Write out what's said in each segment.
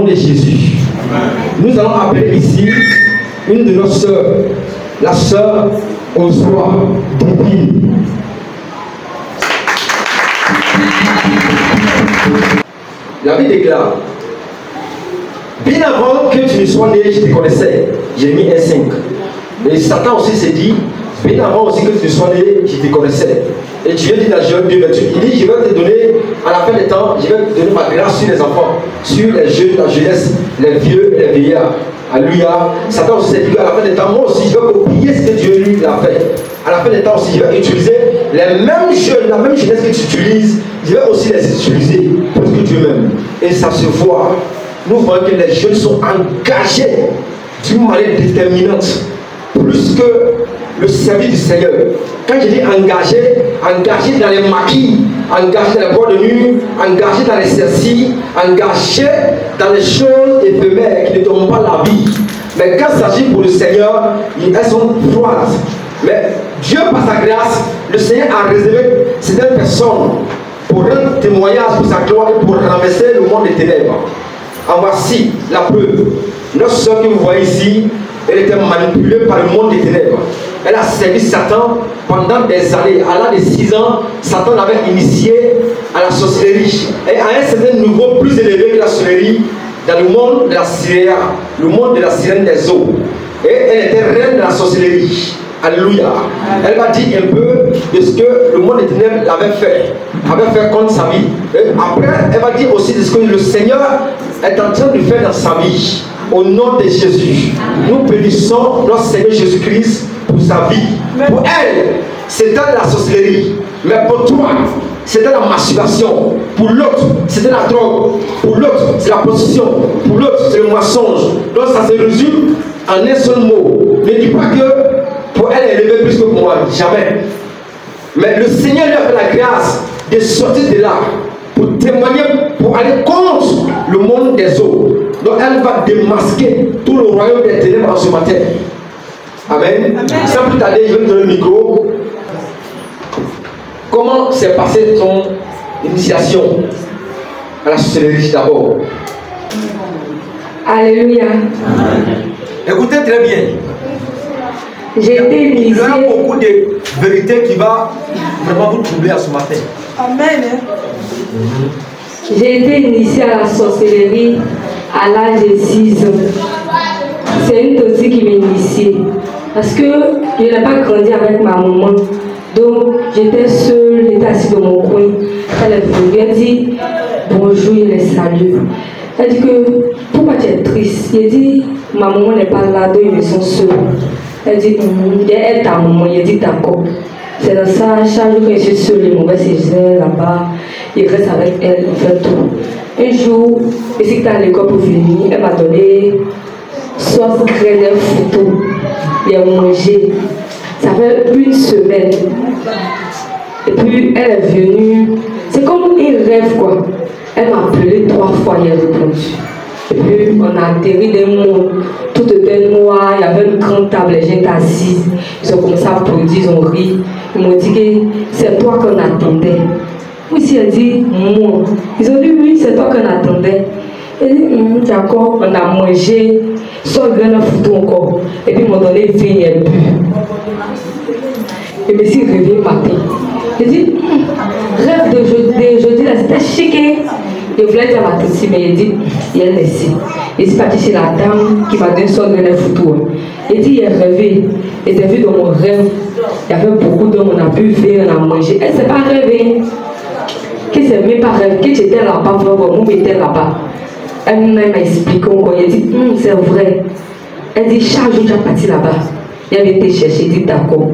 De Jésus. Nous allons appeler ici une de nos sœurs, la sœur Osoi Dépine. La Bible déclare: bien avant que tu ne sois né, je te connaissais. Jérémie 1,5. Et Satan aussi s'est dit: bien avant aussi que tu ne sois né, je te connaissais. Et Dieu dit dans Joël 2,28, il dit: je vais te donner, à la fin des temps, je vais te donner ma grâce sur les enfants, sur les jeunes, la jeunesse, les vieux et les vieillards. Alléluia. Satan aussi s'est dit qu'à la fin des temps, moi aussi, je vais copier ce que Dieu lui a fait. À la fin des temps aussi, je vais utiliser les mêmes jeunes, la même jeunesse que tu utilises, je vais aussi les utiliser pour que Dieu m'aime. Et ça se voit. Nous voyons que les jeunes sont engagés d'une manière déterminante, plus que le service du Seigneur. Quand je dis engagé, engagé dans les maquis, engagé dans les bois de nuit, engagé dans les cercis, engagé dans les choses éphémères qui ne donnent pas la vie. Mais quand il s'agit pour le Seigneur, elles sont froides. Mais Dieu, par sa grâce, le Seigneur a réservé certaines personnes pour rendre témoignage pour sa gloire et pour renverser le monde des ténèbres. En voici la preuve. Notre soeur que vous voyez ici, elle était manipulée par le monde des ténèbres. Elle a servi Satan pendant des années. À l'âge de 6 ans, Satan l'avait initié à la sorcellerie. Et à un certain niveau plus élevé que la sorcellerie, dans le monde de la Syrie, le monde de la sirène des eaux. Et elle était reine de la sorcellerie. Alléluia. Elle va dire un peu de ce que le monde des ténèbres avait fait contre sa vie. Et après, elle va dire aussi de ce que le Seigneur est en train de faire dans sa vie. Au nom de Jésus, nous bénissons notre Seigneur Jésus-Christ pour sa vie. Pour elle, c'était la sorcellerie. Mais pour toi, c'était la masturbation. Pour l'autre, c'était la drogue. Pour l'autre, c'est la prostitution. Pour l'autre, c'est le mensonge. Donc ça se résume en un seul mot. Ne dis pas que pour elle, elle élevait plus que pour moi. Jamais. Mais le Seigneur lui a fait la grâce de sortir de là pour témoigner, pour aller contre le monde des eaux. Donc elle va démasquer tout le royaume des ténèbres en ce matin. Amen. Sans plus tarder, je vais te donner le micro. Comment s'est passée ton initiation à la sorcellerie d'abord? Alléluia. Écoutez très bien. J'ai été initiée. Il y a beaucoup de vérités qui vont vraiment vous troubler à ce matin. Amen. J'ai été initiée à la sorcellerie à l'âge de 6 ans. C'est une aussi qui m'a initiée. Parce que je n'ai pas grandi avec ma maman. Donc j'étais seule, j'étais assise dans mon coin. Elle est venue, elle dit bonjour, il est salut. Elle dit que pourquoi tu es triste? Il dit ma maman n'est pas là, donc ils sont seuls. Elle dit elle est ta maman, il dit d'accord. C'est dans ça, chaque jour que je suis seule, mon père c'est là-bas, il reste avec elle, il fait tout. Un jour, ici que à l'école pour venir, elle m'a donné 60 photos. Il a mangé. Ça fait une semaine. Et puis elle est venue. C'est comme un rêve quoi. Elle m'a appelé 3 fois, il a répondu. Et puis on a atterri des mots. Tout était noir, il y avait une grande table, les gens étaient assis. Ils ont commencé à applaudir, ils ont ri. Ils m'ont dit que c'est toi qu'on attendait. Oui, si elle dit moi. Ils ont dit oui, c'est toi qu'on attendait. Elle dit d'accord, on a mangé, soit grain de photo encore. Et puis ils m'ont donné vin et bu. Et je me suis réveillée matin. J'ai dit rêve d'aujourd'hui, là c'était chic. Je voulais dire à ma tante, mais il dit il est laissé. Il est parti chez la dame qui m'a donné son grain de photo. Il dit il est rêvé. Et j'ai vu dans mon rêve, il y avait beaucoup d'hommes, on a bu vin, on a mangé. Elle ne s'est pas rêvée. Que c'est même pas rêve, que j'étais là-bas, moi j'étais là-bas. Elle m'a expliqué encore, elle dit c'est vrai. Elle dit chaque jour tu as parti là-bas. Elle vient te chercher, elle dit d'accord.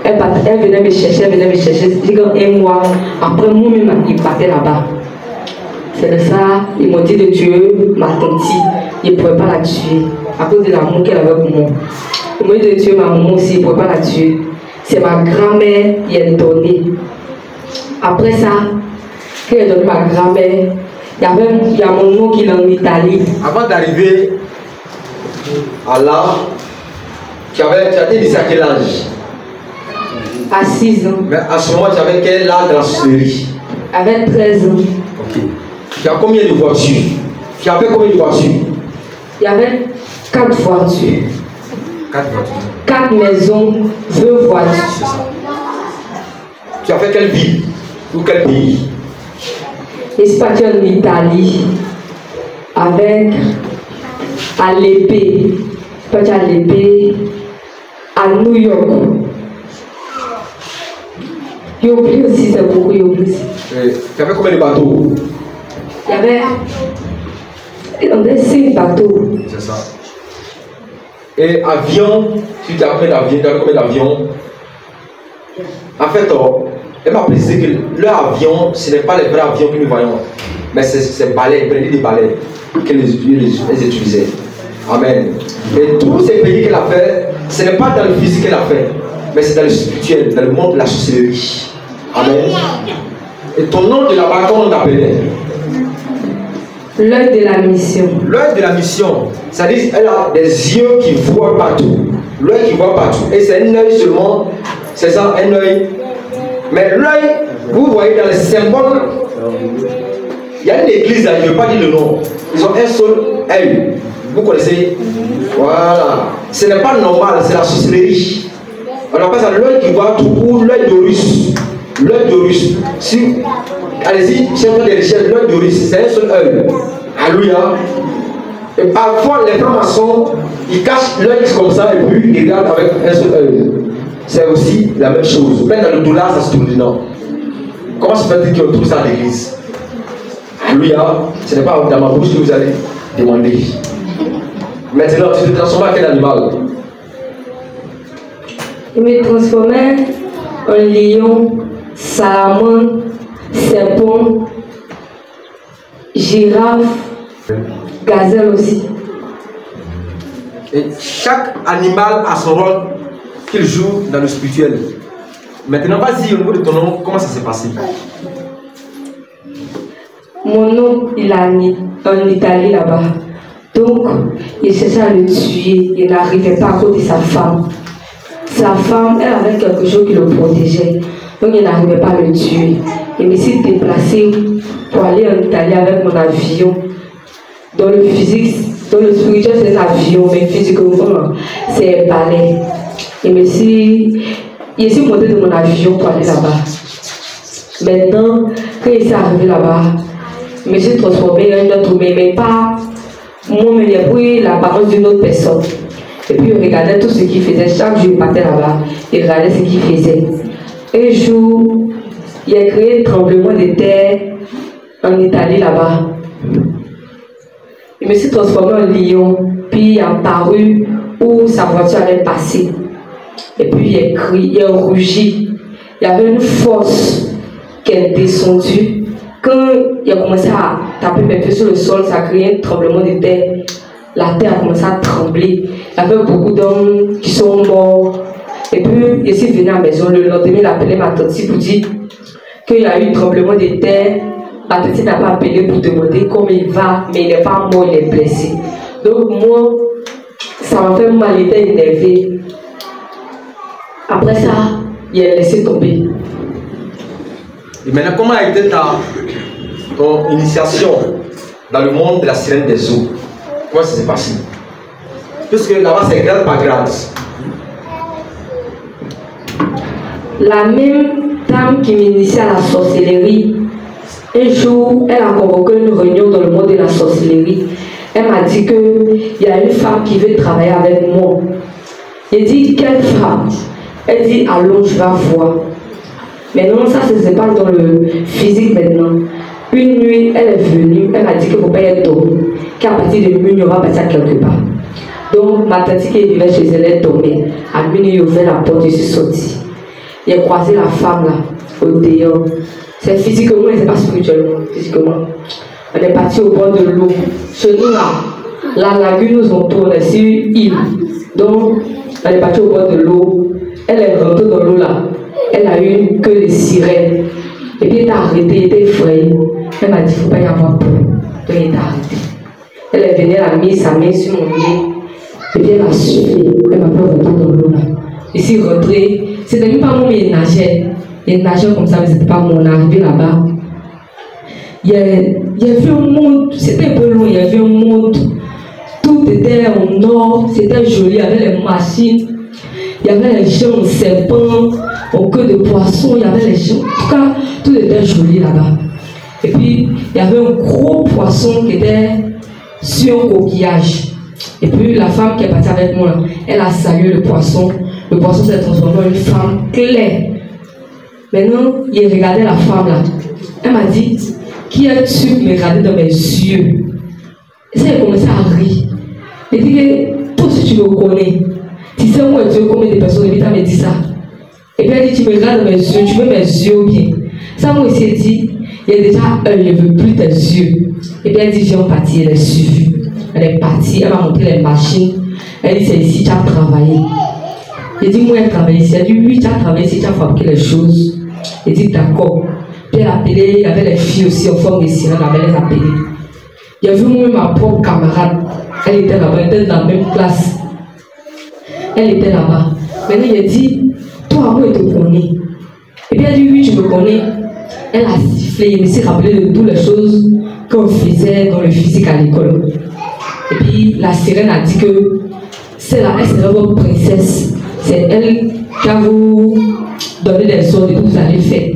Elle venait me chercher, je dis un mois. Après moi-même, il partait là-bas. C'est de ça, ils m'ont dit de tuer ma tante. Ils ne pouvaient pas la tuer à cause de l'amour qu'elle avait pour moi. Ils m'ont dit de tuer ma maman aussi, ils ne pouvaient pas la tuer. C'est ma grand-mère qui est donnée. Après ça, quand elle a donné ma grand-mère, il y a mon nom qui est en Italie. Avant d'arriver à là, tu as été à quel âge? À 6 ans. Mais à ce moment, tu avais quel âge de la sorcellerie? Avec 13 ans. Ok. Tu as combien de voitures? Tu avais combien de voitures? Il y avait 4 voitures. 4 voitures. 4 maisons, 2 voitures. C'est ça. Tu as fait quelle ville ou quel pays? Je suis parti en Italie avec à l'épée. Je suis parti à l'épée à New York. J'ai oublié aussi, c'est beaucoup, j'ai oublié aussi. Tu avais combien de bateaux? Il y avait 5 bateaux. C'est ça. Et avion, tu as combien d'avions? En fait, elle m'a précisé que leur avion, ce n'est pas les vrais avions que nous voyons, mais c'est balais, des balais qu'elles utilisaient. Amen. Et tous ces pays qu'elle a fait, ce n'est pas dans le physique qu'elle a fait, mais c'est dans le spirituel, dans le monde de la sorcellerie. Amen. Et ton nom de là-bas, comment on t'appelait? L'œil de la mission. L'œil de la mission, c'est-à-dire qu'elle a des yeux qui voient partout. L'œil qui voit partout. Et c'est un œil seulement, c'est ça, un œil. Mais l'œil, vous voyez dans les symboles, il y a une église là, je ne veux pas dire le nom. Ils ont un seul œil. Vous connaissez? Voilà. Ce n'est pas normal, c'est la sorcellerie. On appelle ça l'œil qui voit tout ou l'œil d'Horus. L'œil d'Horus. Si, allez-y, cherchez des recherches, l'œil d'Horus, c'est un seul œil. Alléluia. Et parfois, les francs-maçons, ils cachent l'œil comme ça et puis ils regardent avec un seul œil. C'est aussi la même chose. Même dans le dollar, ça se tourne non. Comment se fait-il qu'on trouve ça à l'église? Alléluia. Ce n'est pas dans ma bouche que vous allez demander. Maintenant, tu te transformes en quel animal? Je me transformais en lion, salamandre, serpent, girafe, gazelle aussi. Et chaque animal a son rôle qu'il joue dans le spirituel. Maintenant, vas-y au niveau de ton nom, comment ça s'est passé? Mon nom, il est en Italie là-bas. Donc, il cherchait à le tuer. Il n'arrivait pas à cause de sa femme. Sa femme, elle avait quelque chose qui le protégeait. Donc, il n'arrivait pas à le tuer. Je me suis déplacée pour aller en Italie avec mon avion. Dans le physique, dans le spirituel, c'est un avion, mais physiquement, c'est un balai. Je suis montée de mon avion pour aller là-bas. Maintenant, quand il s'est arrivé là-bas, je me suis transformée en un autre humain, mais pas moi, mais j'ai pris l'apparence d'une autre personne. Et puis, je regardais tout ce qu'il faisait. Chaque jour, je partais là-bas et regardais ce qu'il faisait. Un jour, il a créé un tremblement de terre en Italie là-bas. Je me suis transformée en lion, puis il a apparu où sa voiture allait passer. Et puis, il a crié, il a rugi. Il y avait une force qui est descendue. Quand il a commencé à taper mes pieds sur le sol, ça a créé un tremblement de terre. La terre a commencé à trembler. Il y avait beaucoup d'hommes qui sont morts. Et puis, je suis venu à la maison. Le lendemain, il a appelé ma tante pour dire qu'il y a eu un tremblement de terre. Ma tante n'a pas appelé pour demander comment il va, mais il n'est pas mort, il est blessé. Donc, moi, ça m'a fait mal, il était énervé. Après ça, il a laissé tomber. Et maintenant, comment a été ton initiation dans le monde de la sirène des eaux? Comment ça s'est passé? Puisque là-bas, c'est grade par grade. La même dame qui m'initiait à la sorcellerie, un jour, elle a convoqué une réunion dans le monde de la sorcellerie. Elle m'a dit qu'il y a une femme qui veut travailler avec moi. J'ai dit, quelle femme? Elle dit, allons, je vais voir. Maintenant, ça, c'est pas dans le physique maintenant. Une nuit, elle est venue, elle m'a dit que mon père est tombé, qu'à partir de minuit, on va partir quelque part. Donc, ma tante qui vivait chez elle est tombée. À minuit, il ouvert la porte, je suis sortie. J'ai croisé la femme là, au dehors. C'est physiquement, mais c'est pas spirituellement, physiquement. On est parti au bord de l'eau. Chez nous là, la lagune nous entoure, on est sur une île. Donc, on est parti au bord de l'eau. Elle est rentrée dans l'eau là. Elle a eu une queue de sirène. Et puis elle t'a arrêté, elle était effrayée. Elle m'a dit, il ne faut pas y avoir peur. Donc elle t'a arrêté. Elle est venue, elle a mis sa main sur mon nez. Et puis elle a soufflé. Elle m'a fait rentrer dans l'eau là. Je suis rentrée. C'était même pas moi, mais il nageait. Il nageait comme ça, mais c'était pas mon arrivée là-bas. Il il y avait un monde, c'était un peu loin, il y avait un monde, tout était en or, c'était joli, il y avait les machines, il y avait les gens en serpent, en queue de poisson, il y avait les gens, en tout cas, tout était joli là-bas. Et puis, il y avait un gros poisson qui était sur un coquillage. Et puis, la femme qui est partie avec moi, elle a salué le poisson s'est transformé en une femme claire. Maintenant, il regardait la femme là. Elle m'a dit, qui es-tu qui me regardait dans mes yeux? Et ça, il a commencé à rire. Il dit que toi aussi tu me connais. Tu sais moi Dieu combien de personnes et me dit ça. Et puis elle dit, tu me regardes dans mes yeux, tu veux mes yeux bien. Ça, moi aussi, elle dit, il y a déjà un, je ne veux plus tes yeux. Et puis elle dit, viens partir, elle est suivie. Elle est partie, elle m'a montré les machines. Elle dit, c'est ici, tu as travaillé. Il dit, moi, elle travaille ici. Elle dit, oui, tu as travaillé ici, tu as fabriqué les choses. Il dit, d'accord. Puis elle a appelé, il y avait les filles aussi en forme de sirène, elle avait les appelées. Il y avait moi, ma propre camarade. Elle était là-bas, elle était dans la même classe. Elle était là-bas. Maintenant, il a dit, toi, moi, je te connais. Et puis elle a dit, oui, je me connais. Elle a sifflé, il me s'est rappelé de toutes les choses qu'on faisait dans le physique à l'école. Et puis la sirène a dit que c'est là, elle serait votre princesse. C'est elle qui va vous donner des ordres et tout, vous allez faire.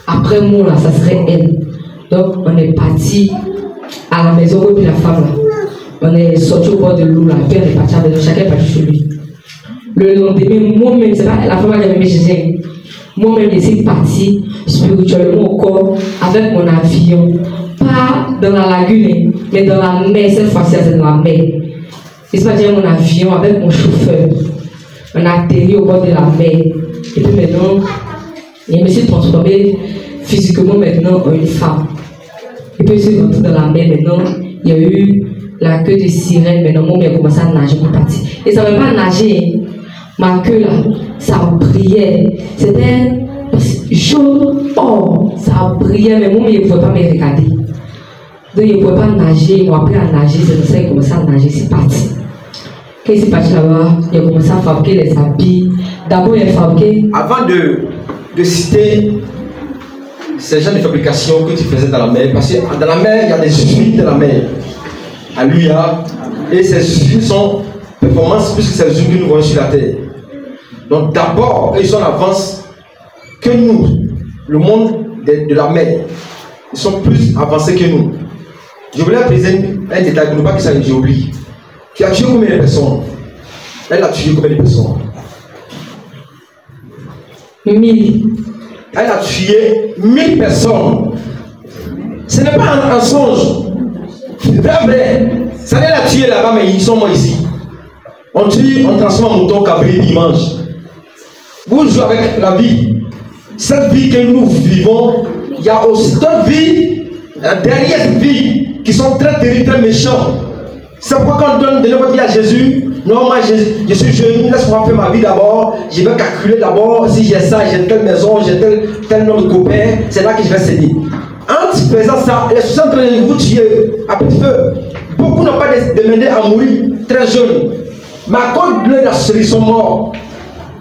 Après moi, là, ça serait elle. Donc, on est parti à la maison, et puis la femme, là. On est sorti au bord de l'eau, là, puis on est parti avec chacun est parti chez lui. Le lendemain, moi-même, c'est pas la femme qui avait mis chez elle. Moi-même, je suis parti spirituellement au corps avec mon avion. Pas dans la lagune, mais dans la mer. Cette fois-ci, c'est dans la mer. Je suis parti avec mon avion avec mon chauffeur. On a atterri au bord de la mer. Et puis maintenant, je me suis transformée physiquement maintenant en une femme. Et puis je suis rentrée dans la mer maintenant. Il y a eu la queue de sirène. Maintenant, moi, j'ai commencé à nager pour partir. Et ça ne veut pas nager. Ma queue là, ça brillait. C'était jaune, or, ça brillait. Mais moi, je ne pouvais pas me regarder. Donc, je ne pouvais pas nager. Ils m'ont appris à nager. C'est pour ça que j'ai commencé à nager. C'est parti. Quand je suis parti là-bas, j'ai commencé à fabriquer les habits. D'abord, j'ai fabriqué. Avant de citer ces genres de fabrication que tu faisais dans la mer, parce que dans la mer, il y a des huiles de la mer. Alléluia. Et ces huiles sont performances puisque c'est les huiles que nous voyons sur la terre. Donc, d'abord, ils sont en avance que nous, le monde de la mer. Ils sont plus avancés que nous. Je voulais présenter un détail pour ne pas que ça j'oublie. Tu as tué combien de personnes? Elle a tué combien de personnes? 1000. Elle a tué 1000 personnes. Ce n'est pas un songe. C'est vrai. Ça elle a tué là-bas, mais ils sont morts ici. On tue, on transforme un mouton, cabri, il mange. Vous jouez avec la vie. Cette vie que nous vivons, il y a aussi d'autres vies, derrière cette vie, qui sont très terribles, très méchants. C'est pourquoi quand on donne notre vie à Jésus, non, moi je suis jeune, laisse-moi faire ma vie d'abord, je vais calculer d'abord si j'ai ça, j'ai telle maison, j'ai tel nombre de copains, c'est là que je vais céder. En faisant ça, les sont en train de vous tuer à petit feu. Beaucoup n'ont pas demandé à mourir très jeunes. Mais à cause de la sorcellerie, ils sont morts.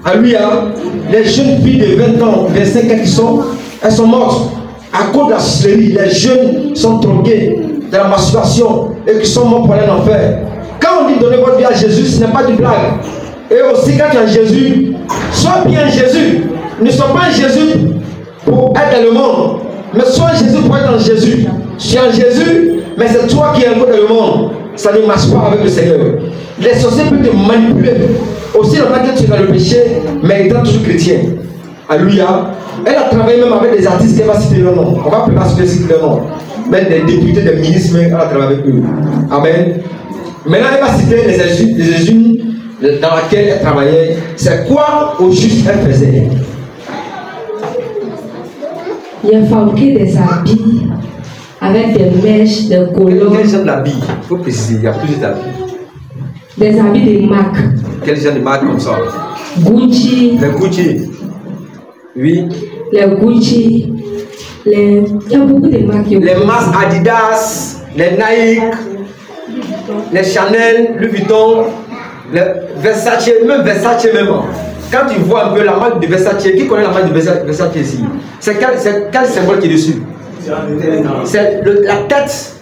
Alléluia. Les jeunes filles de 20 ans, 25 ans elles sont mortes. À cause de la sorcellerie, les jeunes sont tronqués de la masturbation et qui sont morts pour aller en enfer. Quand on dit donner votre vie à Jésus, ce n'est pas du blague. Et aussi quand tu es en Jésus, sois bien Jésus. Ne sois pas en Jésus pour être dans le monde, mais sois en Jésus pour être en Jésus. Je suis en Jésus, mais c'est toi qui es un peu dans le monde. Ça ne marche pas avec le Seigneur. Les sorciers peuvent te manipuler. Aussi longtemps que tu es dans le péché, mais étant toujours chrétien. Alléluia. Elle a travaillé même avec des artistes qui va citer leur nom. On va pas citer leur nom. Même des députés, des ministres, elle a travaillé avec eux. Amen. Maintenant, elle va citer les usines dans lesquelles elle travaillait. C'est quoi au juste elle faisait? Il a fabriqué des habits avec des mèches, des collants. Quel genre d'habits? Il faut préciser, il y a plusieurs habits. Des habits de marque. Quel genre de marque comme ça? Gucci. Les Gucci. Oui. Les Gucci. Il y a beaucoup de marques. Les masques Adidas, les Nike, les Chanel, Louis Vuitton, les Versace, même Versace même. Quand tu vois un peu la marque de Versace, qui connaît la marque de Versace ici? C'est quel symbole qui est dessus? C'est la tête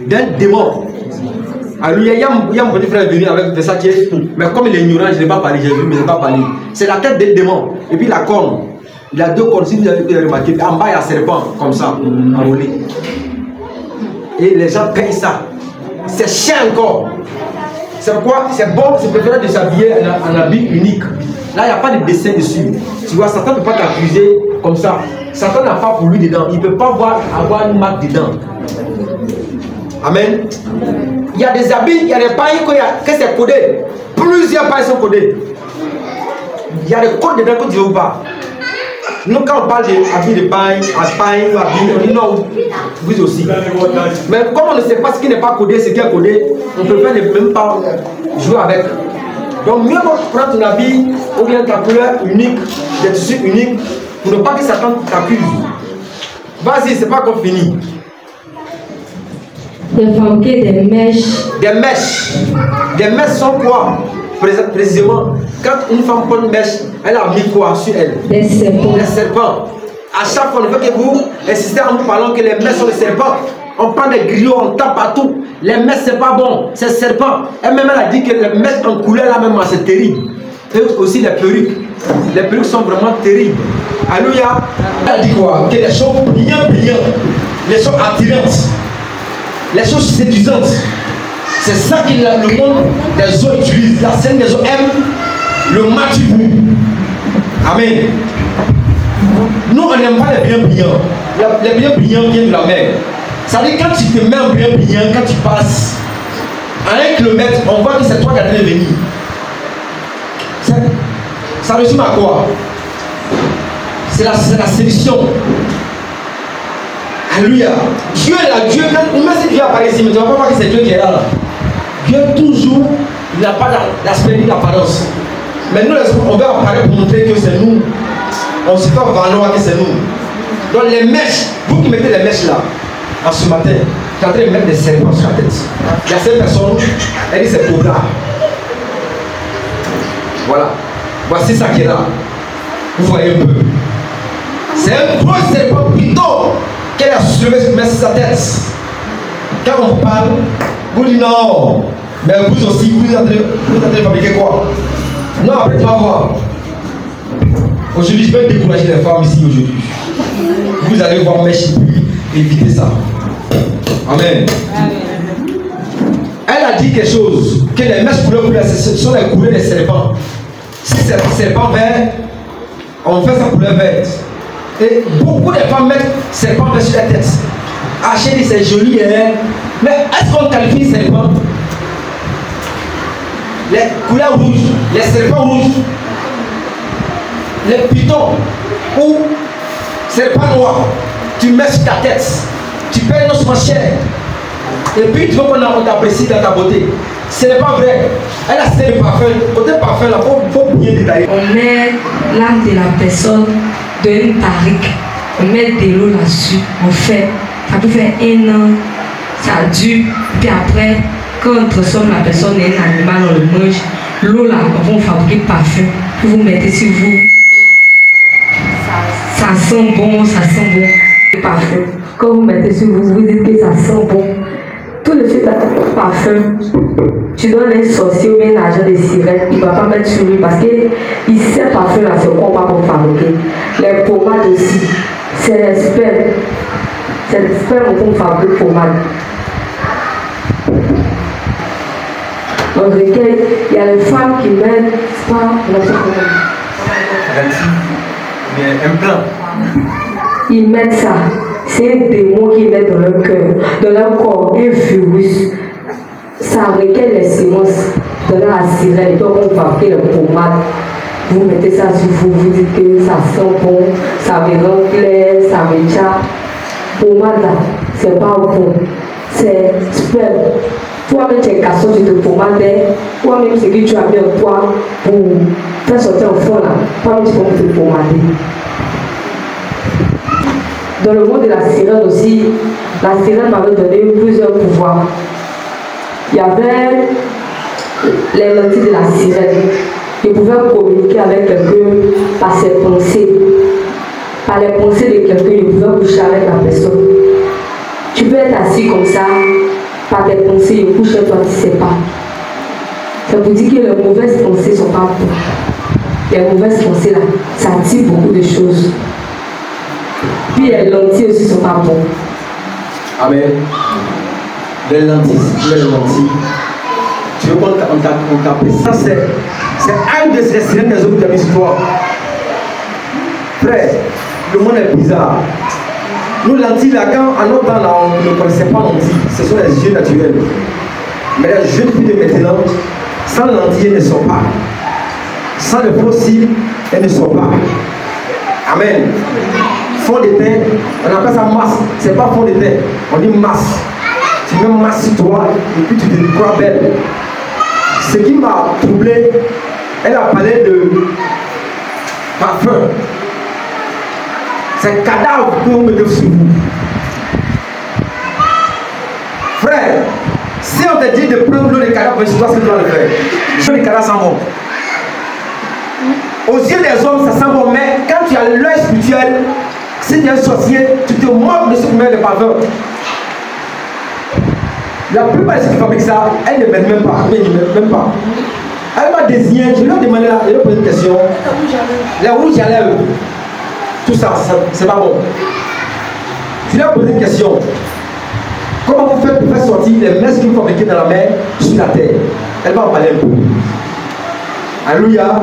d'un démon. Alléluia, il y a mon petit frère venu avec ça qui est, mais comme il est ignorant, je n'ai pas parlé, j'ai vu, mais je n'ai pas parlé. C'est la tête d'un démon. Et puis la corne. Il a deux cornes, si vous avez remarqué, en bas il y a un serpent, comme ça, enroulé. Et les gens payent ça. C'est cher encore. C'est pourquoi c'est bon, c'est préférable de s'habiller en habit unique. Là, il n'y a pas de dessin dessus. Tu vois, Satan ne peut pas t'accuser comme ça. Satan n'a pas pour lui dedans. Il ne peut pas avoir une marque dedans. Amen. Il y a des habits, il y a des pailles que c'est codé. Plusieurs pailles sont codées. Il y a des codes dedans que tu ne veux pas. Nous, quand on parle d'habits de paille, ou habits, on dit non, vous aussi. Mais comme on ne sait pas ce qui n'est pas codé, ce qui est codé, on ne peut même pas jouer avec. Donc, mieux prendre ton habit ou bien ta couleur unique, des tissus uniques, pour ne pas que Satan t'accuse. Vas-y, c'est pas encore fini. De fabriquer des mèches. Des mèches. Des mèches sont quoi? Précisément, quand une femme prend une mèche, elle a mis quoi sur elle? Des serpents. Des serpents. À chaque fois, on veut que vous insistez en nous parlant que les mèches sont des serpents. On prend des griots, on tape partout. Les mèches, c'est pas bon, c'est serpent. Elle-même, elle a dit que les mèches en couleur, là même, c'est terrible. Et aussi les perruques. Les perruques sont vraiment terribles. Alléluia. Elle a dit quoi? Que les choses brillantes, les choses attirantes, les choses séduisantes. C'est ça que le monde des eaux utilise. La scène des eaux aime le matibou. Amen. Nous, on n'aime pas les biens brillants. Les biens brillants viennent de la mer. Ça veut dire quand tu te mets en bien brillant, quand tu passes à 1 kilomètre, on voit que c'est toi qui as venir. Ça résume à quoi? C'est la séduction. Alléluia. Dieu est là. Dieu, même si Dieu apparaît ici, mais tu ne vas pas voir que c'est Dieu qui est là. Dieu toujours, il n'a pas l'aspect de l'apparence. Mais nous, on veut apparaître pour montrer que c'est nous. On ne sait pas valoir que c'est nous. Donc les mèches, vous qui mettez les mèches là, en ce matin, tu es en train de mettre des serpents sur la tête. Il y a cette personne, elle dit c'est pour là. Voilà. Voici ça qui est là. Vous voyez un peu. C'est un gros serpent plutôt qu'elle a soulevé sur sa tête. Quand on vous parle, vous dites non. Mais vous aussi, vous êtes en train de fabriquer quoi? Non, après tu vas voir. Aujourd'hui, je vais décourager les femmes ici aujourd'hui. Vous allez voir mes chiens, évitez ça. Amen. Elle a dit quelque chose, que les mèches couleurs, ce sont les couleurs des serpents. Si c'est un serpent vert, on fait sa couleur verte. Et beaucoup de femmes mettent serpent vert sur la tête. Ah, chérie, c'est joli, hein? Mais est-ce qu'on qualifie serpent? Les couleurs rouges, les serpents rouges, les pitons ou serpent noir, tu mets sur ta tête, tu payes non seulement cher. Et puis tu veux qu'on t'apprécie dans ta beauté. Ce n'est pas vrai. Elle a cité le parfum. Côté parfum, là, il faut bien détailler. On met l'âme de la personne dans une barrique. On met de l'eau là-dessus. On fait. Ça peut faire 1 an. Ça dure. Puis après, quand on transforme la personne en un animal, on le mange. L'eau là, on va fabriquer parfum. Puis vous mettez sur vous. Ça sent bon, ça sent bon. Le parfum. Quand vous mettez sur vous, vous dites que ça sent bon. Tout le fait parfum, tu donnes un sorcier ou un agent de sirène, il ne va pas mettre sur lui parce qu'il sait parfum là, c'est quoi on va pour fabriquer. Les pommades aussi, c'est l'expert. C'est l'expert pour fabriquer pommade. Dans le recueil, il y a les femmes qui mettent pas un plan. Ils mettent ça. C'est un démon qui met dans leur cœur, dans leur corps, un virus. Ça requiert les semences de la sirène. Donc on fabrique les pommades. Vous mettez ça sur vous, vous dites que ça sent bon, ça me rend clair, ça me tient. Pommade là, c'est pas bon. C'est super. Toi-même tu es cassé, tu te pommades. Toi-même ce que tu as mis en toi pour faire sortir au fond là. Toi-même tu peux te pommader. Dans le monde de la sirène aussi, la sirène m'avait donné plusieurs pouvoirs. Il y avait les lentilles de la sirène. Je pouvais communiquer avec quelqu'un par ses pensées. Par les pensées de quelqu'un, je pouvais coucher avec la personne. Tu peux être assis comme ça, par tes pensées, et coucher toi, tu ne sais pas. Ça vous dit que les mauvaises pensées ne sont pas bonnes. Les mauvaises pensées là, ça attire beaucoup de choses. Puis les lentilles aussi ne sont pas bonnes. Amen. Les lentilles, si tu mets les lentilles, tu veux qu'on t'appelle. Ça, c'est un des sirènes des autres qui a mis sur toi. Frère, le monde est bizarre. Nous, lentilles, là, quand en notre temps, là, on ne connaissait pas lentilles. Ce sont les yeux naturels. Mais les jeunes filles de maintenant, sans lentilles, elles ne sont pas. Sans le fossile, elles ne sont pas. Amen. Fond de teint, on appelle ça masse. C'est pas fond de teint, on dit masse. Tu mets masse sur toi et puis tu te crois belle. Ce qui m'a troublé, elle a parlé de parfum. C'est un cadavre que vous mettez sur vous. Frère, si on te dit de prendre l'eau de cadavre, c'est toi ce que tu dois le faire. L'eau de cadavre sent bon. Aux yeux des hommes, ça sent bon, mais quand tu as l'œil spirituel, si tu es un sorcier, tu te moques de ce qui met le parfum. La plupart de ceux qui fabriquent ça, elles ne mettent même pas. Même pas. Elle m'a désigné, je lui ai demandé là, je lui ai posé une question. Les rouges à lèvres, tout ça, c'est pas bon. Je lui ai posé une question. Comment vous faites pour faire sortir les messes que vous fabriquez dans la mer sur la terre? Elle va en parler un peu. Alléluia.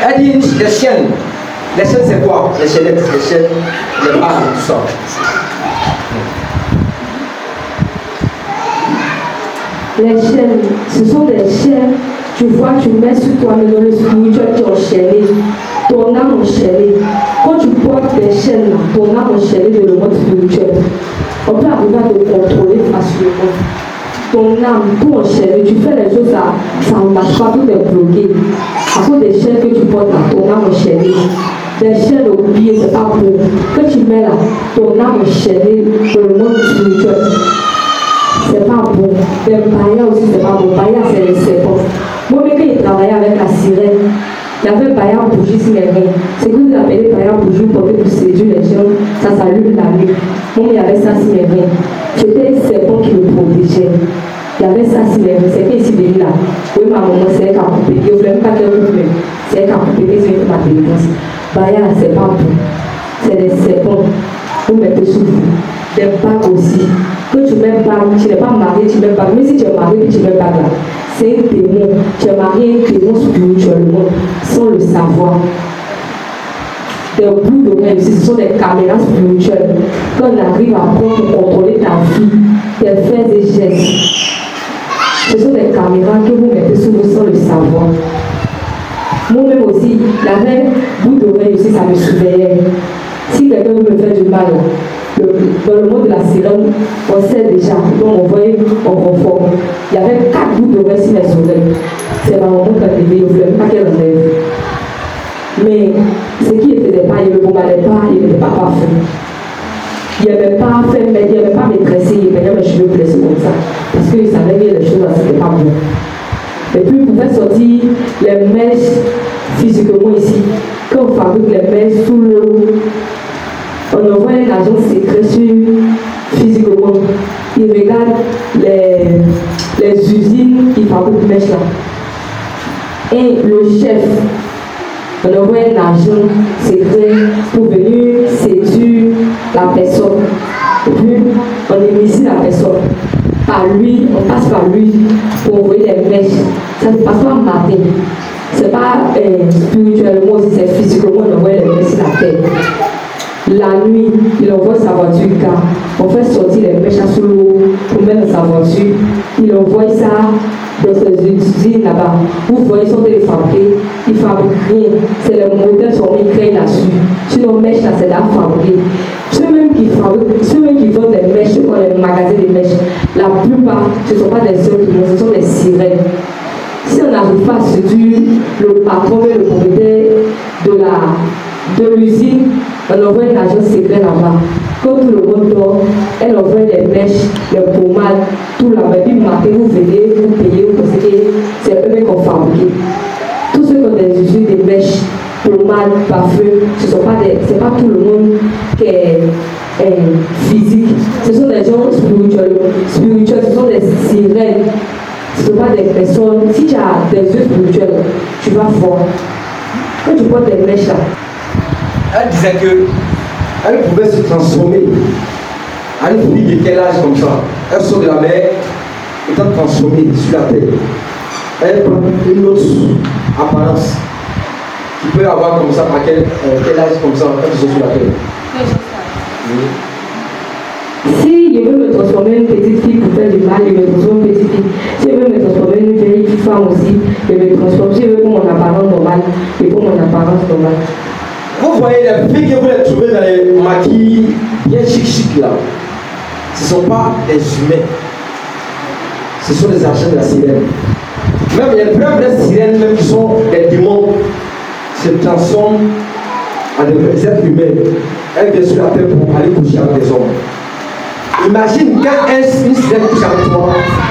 Elle dit les chaînes. Les chaînes, c'est quoi? Les chaînettes, les chaînes, les barres, tout ça. Les chaînes, ce sont des chaînes, tu vois, tu mets sur toi, mais dans le spirituel, tu es enchaîné. Ton âme enchaînée. Quand tu portes des chaînes, ton âme enchaînée de le monde spirituel, on peut arriver à te contrôler facilement. Ton âme, tout enchaîné, tu fais les choses, ça ne marche pas, tout est bloqué. À cause des chaînes que tu portes là, ton âme enchaînée. Des chaînes au pied, c'est pas bon. Quand tu mets là, ton âme enchaînée dans le monde spirituel, c'est pas bon. Les païens aussi, c'est pas bon. Païens, c'est les serpents. Moi, même quand il travaillait avec la sirène, il y avait un païen bougie sur mes reins. C'est que vous appelez païen bougie pour séduire les gens, ça s'allume la nuit. Moi, il y avait ça sur mes reins. C'était un serpent qui me protégeait. Il y avait ça sur mes reins. C'est qu'ici, venu là. Oui, ma maman, c'est elle qui a coupé. Je ne voulais même pas qu'elle coupe, mais c'est elle qui a coupé. C'est elle qui m'a délivrance. Païen, c'est pas bon. C'est des serpents. Vous mettez sous vous. Des bagues aussi. Quand tu mets bague, tu n'es pas marié, tu mets bague. Mais si tu es marié, tu mets bague là. C'est un démon. Tu es marié un démon spirituellement, sans le savoir. Des bouts d'oreilles aussi, ce sont des caméras spirituelles. Quand on arrive à prendre, contrôler ta vie, tes faits et gestes, ce sont des caméras que vous mettez sur vous sans le savoir. Moi-même aussi, la même bout d'oreille aussi, ça me surveillait. Si quelqu'un veut me faire du mal, dans le monde de la sirène, on sait déjà, donc on voyait, on conforme. Il y avait 4 bouts d'oreilles sur mes oreilles. C'est ma maman qui a dit, je ne voulais pas qu'elle enlève. Mais ce qu'il ne faisait pas, il ne me bombardait pas, il n'était pas parfait. Il n'aimait pas faire, mais il n'aimait pas me tresser, il peignait mes cheveux blessés comme ça. Parce qu'il savait que les choses là, c'était pas bon. Et puis il pouvait sortir les mèches physiquement ici. Quand on fabrique les mèches sous l'eau, on envoie un agent secret sur physiquement. Il regarde les usines qui fabriquent les mèches là. Et le chef, on envoie un agent secret pour venir séduire la personne. Et puis on initie la personne. Par lui, on passe par lui pour envoyer les mèches. Ça ne passe pas matin. Ce n'est pas spirituellement aussi, c'est physiquement, on envoie les mèches sur la terre. La nuit, il envoie sa voiture car on fait sortir les mèches sous l'eau pour mettre dans sa voiture. Il envoie ça dans ces usines là-bas. Vous voyez, ils sont des fabriqués, ils fabriquent rien. C'est les modèles sont mis créés là-dessus. Sinon, mèches là, c'est là fabriqué. Ceux-mêmes qui fabriquent, ceux-mêmes qui vendent des mèches, ceux qui ont les magasins des mèches, la plupart, ce ne sont pas des sœurs qui vendent, ce sont des sirènes. Si on n'arrive pas à séduire le patron et le propriétaire de l'usine, on envoie un agent secret là-bas. Quand tout le monde dort, elle envoie les mèches, les pommades, tout là-bas. Puis matin, vous venez, vous payez, vous possédez, c'est eux-mêmes qui ont fabriqué. Tous ceux qui ont des usines, des mèches, pommades, parfums, c'est pas tout le monde qui est physique. physiques. Ce sont des gens spirituels, ce sont des sirènes. Ce ne sont pas des personnes. Si tu as des yeux spirituels, tu vas fort. Quand tu portes des mèches là. Elle disait qu'elle pouvait se transformer. À une fille de quel âge comme ça? Elle sort de la mer, étant transformée sur la terre. Elle prend une autre apparence. Tu peux avoir comme ça, à quel âge comme ça, quand tu sors sur la terre? Si je veux me transformer en une petite fille pour faire du mal, je me transforme en une petite fille. Si je veux me transformer en une vieille femme aussi, je me transforme. Si je veux pour mon apparence normale, je pour mon apparence normale. Vous voyez les filles que vous les trouvez dans les maquilles bien chic là. Ce ne sont pas des humains. Ce sont des agents de la sirène. Même les vraies sirènes, même qui sont des démons, se transforment en des êtres humains. Elles viennent sur la terre pour aller coucher avec des hommes. Imagine quand une sirène couche avec toi,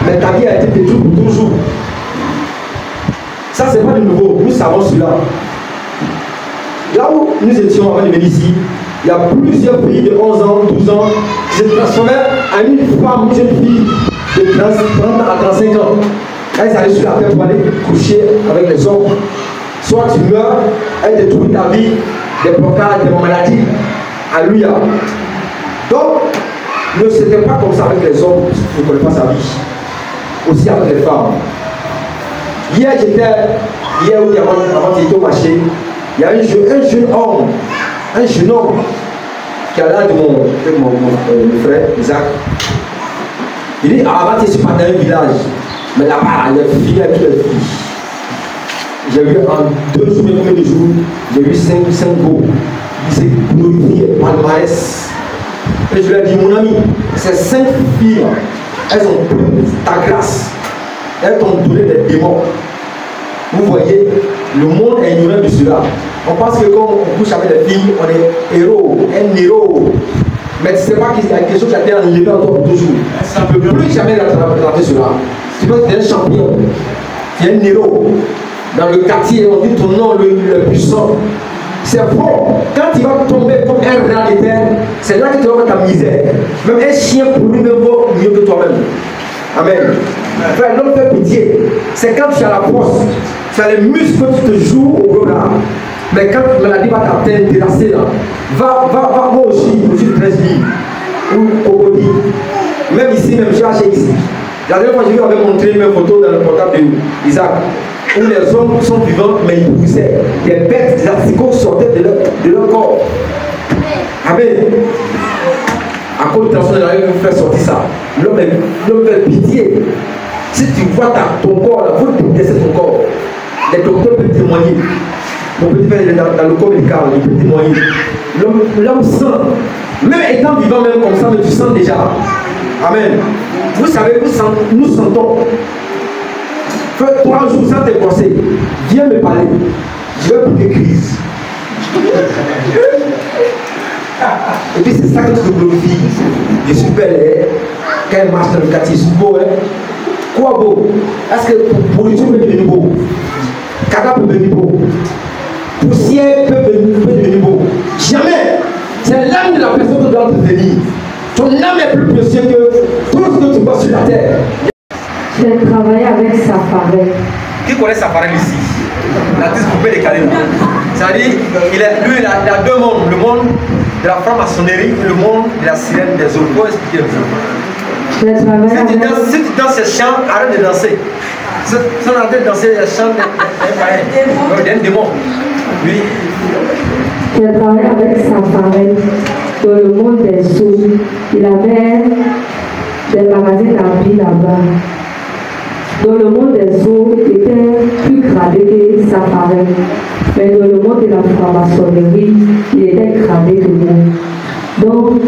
mais ta vie a été détruite pour toujours. Ça, c'est pas de nouveau. Nous savons cela. Là où nous étions avant de venir ici, il y a plusieurs filles de 11 ans, 12 ans qui se transformaient en une femme, une jeune fille de 30 à 35 ans. Elles allaient sur la terre pour aller coucher avec les hommes. Soit tu meurs, elles détruisent ta vie, des blocages, des maladies. Alléluia. Donc, ne c'était pas comme ça avec les hommes qui ne connaissent pas sa vie. Aussi avec les femmes. Hier ou avant j'étais au marché, il y a un jeune homme qui a l'âge de mon frère Isaac. Il dit, avant je suis pas dans un village, mais là-bas, il y a une fille avec toutes les filles. J'ai vu en 2 jours, combien de jours, j'ai vu 5 beaux. Il s'est glorifié, palmarès. Et je lui ai dit, mon ami, ces 5 filles, elles ont pris ta grâce. Elles t'ont donné des démons. Vous voyez, le monde est ignorant de cela. On pense que quand on couche avec les filles, on est héros, un héros. Mais tu ne sais pas qu'il y a quelque chose qui a été enlevé en toi pour toujours. Tu ne peux plus jamais rattraper cela. Tu peux être un champion. Tu es un héros. Dans le quartier, on dit ton nom le puissant. C'est fort. Quand tu vas tomber comme un rat de terre, c'est là que tu vas voir ta misère. Même un chien pour lui même vaut mieux que toi-même. Amen. Frère, l'homme fait pitié. C'est quand tu as la force, tu as les muscles, tu te joues au gros là. Mais quand la maladie va t'intéresser là, va moi aussi 13 livres. Ou Cocody. Même ici, même j'ai acheté ici. La dernière fois, je lui avais montré mes photos dans le portable d'Isaac. Où les hommes sont vivants, mais ils poussaient. Des bêtes, des asticots sortaient de leur corps. Amen. À cause de personne n'arrive à faire sortir ça. L'homme fait pitié. Si tu vois ton corps, il faut détester ton corps. Les docteurs peuvent témoigner. On peut faire dans le corps médical, il peut témoigner. L'homme sent, même étant vivant, même comme ça, mais tu sens déjà. Amen. Vous savez, nous sentons. Fais 3 jours sans te brosser. Viens me parler. Je vais pour tes crises. Et puis c'est ça que tu te glorifies. Je suis belle, quand elle marche dans le quartier, je suis beau. Quoi beau? Est-ce que pourriture peut devenir beau? Caca peut devenir beau? Poussière peut devenir beau? Jamais! C'est l'âme de la personne qui doit te venir. Ton âme est plus précieuse que tout ce que tu vois sur la terre. J'ai travaillé avec Safarel. Qui connaît Safarel ici? L'artiste poupée de Kalina. C'est-à-dire, lui, il a 2 mondes. Le monde de la franc-maçonnerie et le monde de la sirène des eaux. Pour expliquer ça. Si tu danses ces chants, arrête de danser. Si on arrête de danser les chants d'un démon. Oui. J'ai travaillé avec Safarel dans le monde des eaux. Il avait des magasins d'habits là-bas. Dans le monde des eaux, il était plus gradé que Safarel. Mais dans le monde de la franc-maçonnerie, il était gradé que moi. Donc,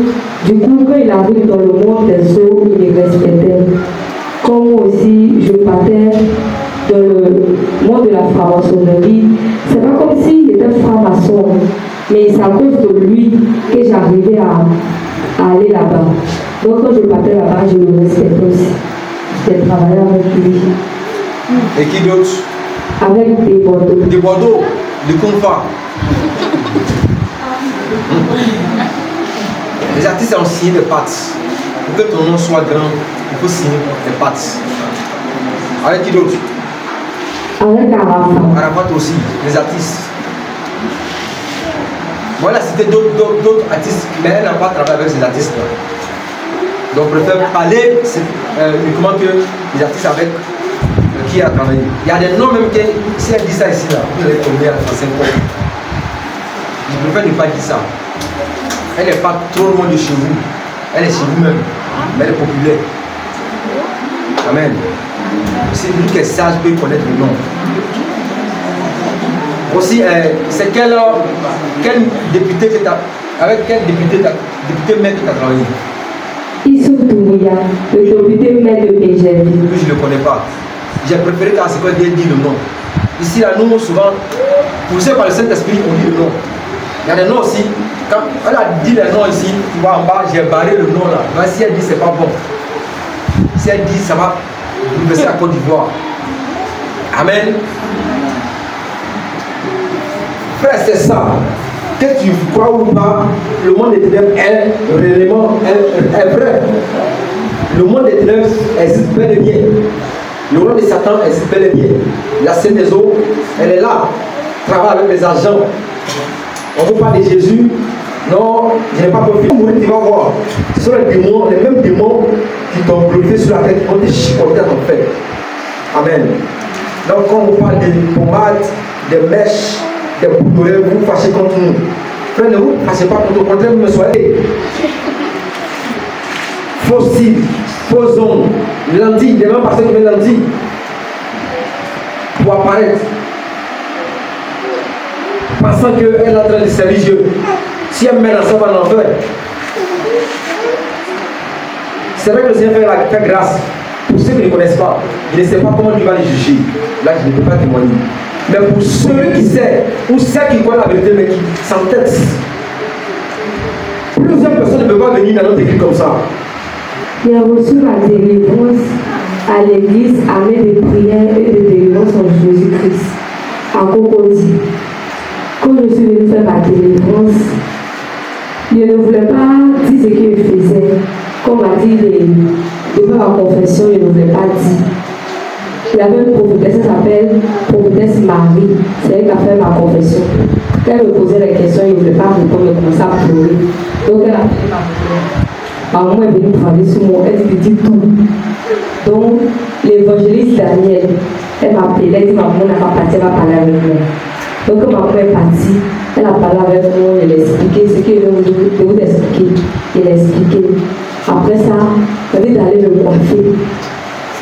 du coup, quand il arrive dans le monde des eaux, il me respectait. Comme moi aussi, je partais dans le monde de la franc-maçonnerie. C'est pas comme s'il était franc-maçon, mais c'est à cause de lui que j'arrivais à aller là-bas. Donc, quand je partais là-bas, je le respectais aussi. J'ai travaillé avec lui. Et qui d'autre? Avec des Bordeaux. Des Bordeaux, de Confa. Les artistes ont signé des pattes. Pour que ton nom soit grand, il faut signer des pattes. Avec qui d'autre? Avec Arafat. Arafat aussi, les artistes. Moi, elle a cité d'autres artistes, mais elle n'a pas travaillé avec ces artistes-là. Donc, je préfère parler uniquement que les artistes avec qui elle a travaillé. Il y a des noms même que, si elle dit ça ici, là, vous allez tomber à 35 ans. Je préfère ne pas dire ça. Elle n'est pas trop loin de chez vous. Elle est chez vous-même, mais elle est populaire. Amen. C'est lui qui est sage peut connaître le nom. Aussi, c'est quel député que tu as, avec quel député maire que tu as travaillé? Issou Doumbouya, le député maire de PGV. Je ne le connais pas. J'ai préféré qu'à ce qu'elle dise le nom. Ici, là, nous, souvent, poussés par le Saint-Esprit, on dit le nom. Il y a des noms aussi. Quand elle a dit les noms ici, tu vois en bas, j'ai barré le nom là. Mais si elle dit c'est pas bon, si elle dit ça va bouleverser la Côte d'Ivoire. Amen. Frère, c'est ça. Que tu crois ou pas, le monde des ténèbres est réellement est vrai. Le monde des ténèbres existe bel et bien. Le monde de Satan existe bel et bien. La scène des eaux, elle est là. Travaille avec les agents. On vous parle de Jésus. Non, je n'ai pas compris. Tu vas voir. Ce sont les démons, les mêmes démons qui t'ont bloqué sur la tête, qui vont te chicoter à ton fait. Amen. Donc, quand on parle des pommades, des mèches, des bouteilles, vous vous fâchez contre nous. Frère, ne vous fâchez pas contre nous. Au contraire, vous me soyez. Fossiles, faux ongles, lentilles, des mêmes personnes qui mettent lentilles pour apparaître. Pensant qu'elle est en train de servir Dieu. Si elle met dans ça, va l'enfer. C'est vrai que le Seigneur fait grâce. Pour ceux qui ne connaissent pas, il ne sait pas comment tu vas les juger. Là, je ne peux pas témoigner. Mais pour celui qui sait, ou ceux qui connaissent la vérité, mais qui s'entêtent, plusieurs personnes ne peuvent pas venir dans notre église comme ça. J'ai reçu ma délivrance à l'église avec des prières et des délivrances en Jésus-Christ, à Cocody. Quand je suis venue faire ma délivrance, je ne voulais pas dire ce qu'il faisait. Comme m'a dit de faire ma confession, je ne voulais pas dire. Il y avait une prophétesse qui s'appelle prophétesse Marie. C'est elle qui a fait ma confession. Quand elle me posait les questions, je ne voulais pas répondre, elle commençait à pleurer. Donc elle a fait ma prière. Ma maman est venue travailler sur moi, elle dit tout. Donc l'évangéliste Daniel, elle m'a appelé, elle dit maman n'a pas parti, elle va parler avec moi. Donc quand maman est partie, elle a parlé avec moi, elle a expliqué ce que je vais vous expliquer. Elle a expliqué. Après ça, elle dit d'aller me coiffer.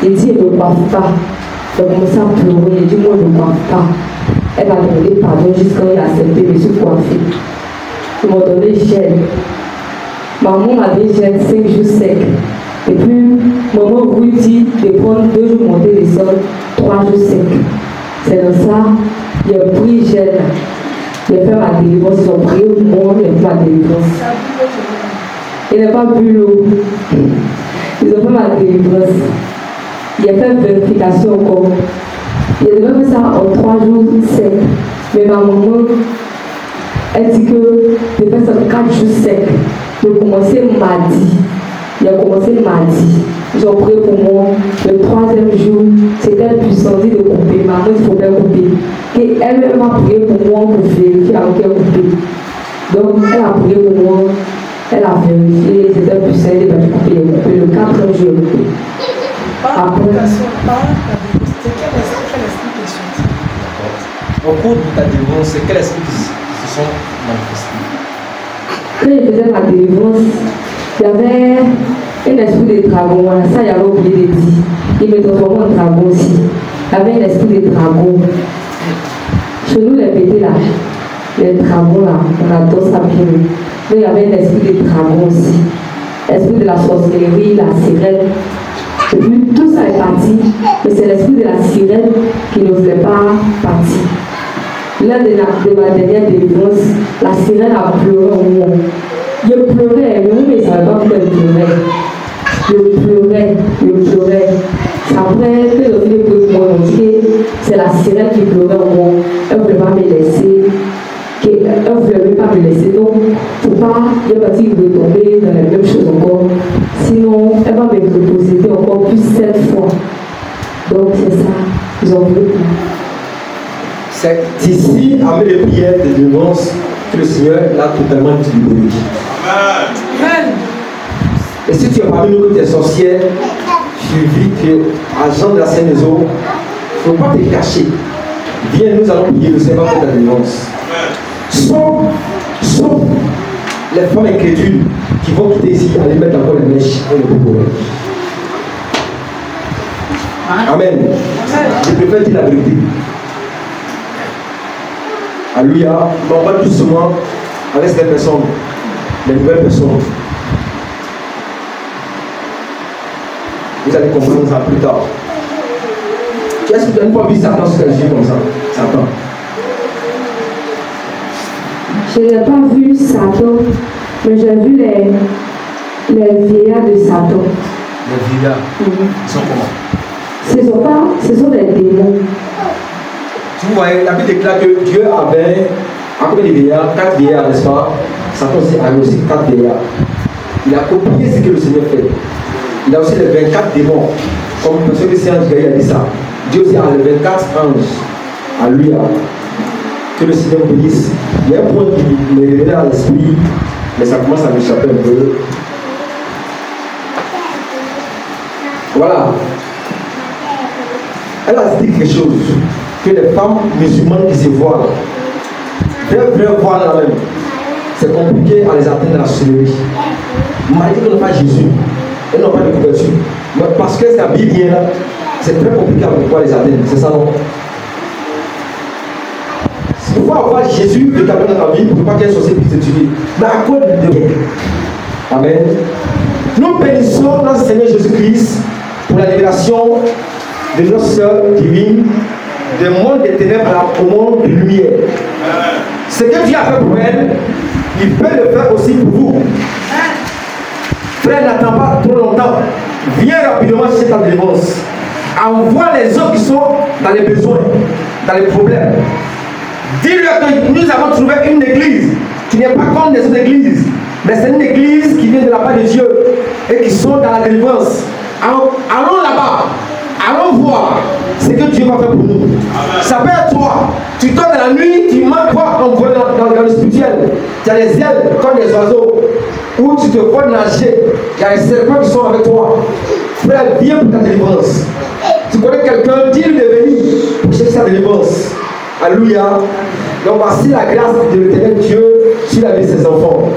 Elle dit elle ne me coiffe pas. Elle a commencé à pleurer, elle dit moi je ne me coiffe pas. Elle m'a demandé pardon jusqu'à elle a accepté de se coiffer. Ils m'ont donné gel. Maman m'avait gel 5 jours secs. Et puis, maman vous dit de prendre 2 jours monter les sols, 3 jours secs. C'est dans ça, il a pris gel. Il a fait ma délivrance, ils ont prié pour moi, il a fait ma délivrance. Il n'a pas bu l'eau. Ils ont fait ma délivrance. Il a fait vérification encore. Il a devait faire ça en 3 jours secs. Mais ma maman, elle dit que je fais ça en 4 jours secs. Je commençais mardi. Il a commencé mardi. Ils ont prié pour moi. Le 3e jour, c'était puissant de couper. Maman, il faut bien couper. Et elle m'a prié pour moi pour vérifier avant qu'elle coupe. Donc, elle a prié pour moi. Elle a vérifié. C'était puissant de couper. Le 4e jour, elle a coupé. Après, au cours de ta délivrance, c'est quel esprit qui se sont manifestés? Quand je faisais ma délivrance, il y avait un esprit de dragon. Ça, il avait oublié de dire. Il me transformait en dragon aussi. Il y avait un esprit de dragon. Chez nous, les bébés là, les dragons là, on adore ça bien. Donc, il y avait un esprit de dragon aussi. L'esprit de la sorcellerie, la sirène. Et puis, tout ça est parti. Mais c'est l'esprit de la sirène qui ne voulait pas partir. L'un de ma dernière délivrance, la sirène a pleuré en moi. Je pleurais, mais je ne savais pas pourquoi je pleurais. Je pleurais. Après, que le film pour moi, c'est la sirène qui pleurait en moi. Elle ne voulait pas me laisser. Elle ne voulait pas me laisser. Donc, pour pas, il est parti retomber dans la même chose encore. Sinon, elle va me posséder encore plus 7 fois. Donc c'est ça, ils ont voulu. C'est ici, avec les prières de délivrance, que le Seigneur l'a totalement libéré. Amen. Et si tu es parmi nous que tu es sorcière, tu vis que agent de la scène des eaux, il ne faut pas te cacher. Viens, nous allons prier le Seigneur pour ta délivrance. Sauf les femmes incrédules qui vont quitter ici, aller mettre encore les mèches et le bobo. Amen. Je préfère dire la vérité. Alléluia. On va doucement avec ces personnes, les nouvelles personnes. Vous allez comprendre ça plus tard. Est-ce que tu as une fois vu Satan sur les yeux comme ça? Satan. Je n'ai pas vu Satan, mais j'ai vu les vieillards de Satan. Les vieillards? Ils sont comment? Ce sont des démons. Tu vois, la Bible déclare que Dieu avait, en combien de vieillards? 4 vieillards, n'est-ce pas? Satan a aussi 4 vieillards. Il a copié ce que le Seigneur fait. Il a aussi les 24 démons. Comme M. Christian Gaïa a dit ça. Dieu aussi a les 24 anges. Alléluia. Que le Seigneur bénisse. Il y a un point qui me révélait à l'esprit, mais ça commence à m'échapper un peu. Voilà. Elle a dit quelque chose. Que les femmes musulmanes qui se voilent, vrai voile là même, c'est compliqué à les atteindre dans la sorcellerie. Malgré qu'elles n'ont pas Jésus, elles n'ont pas de couverture. Mais parce que ça vit bien là, c'est très compliqué à pouvoir les atteindre. C'est ça non? Si tu veux avoir Jésus de ta dans ta vie, pour ne pas qu'elle sorcière puisse te tuer. Mais à cause de Dieu. Amen. Nous bénissons notre Seigneur Jésus-Christ pour la libération de notre sœur divine, du monde des ténèbres au monde de lumière. Ce que Dieu a fait pour elle, il peut le faire aussi pour vous. Frère, n'attends pas trop longtemps. Viens rapidement chercher ta délivrance. Envoie les autres qui sont dans les besoins, dans les problèmes. Dis-leur que nous avons trouvé une église qui n'est pas comme les autres églises, mais c'est une église qui vient de la part de Dieu et qui sont dans la délivrance. Allons là-bas. Allons voir ce que Dieu va faire pour nous. Amen. Ça peut être toi. Tu dors dans la nuit, tu manques pas en volant dans le spirituel. Tu as les ailes comme des oiseaux. Ou tu te vois nager. Il y a les serpents qui sont avec toi. Frère, viens pour ta délivrance. Tu connais quelqu'un, dis-lui de venir pour chercher sa délivrance. Alléluia. Donc voici la grâce de l'éternel Dieu sur la vie de ses enfants.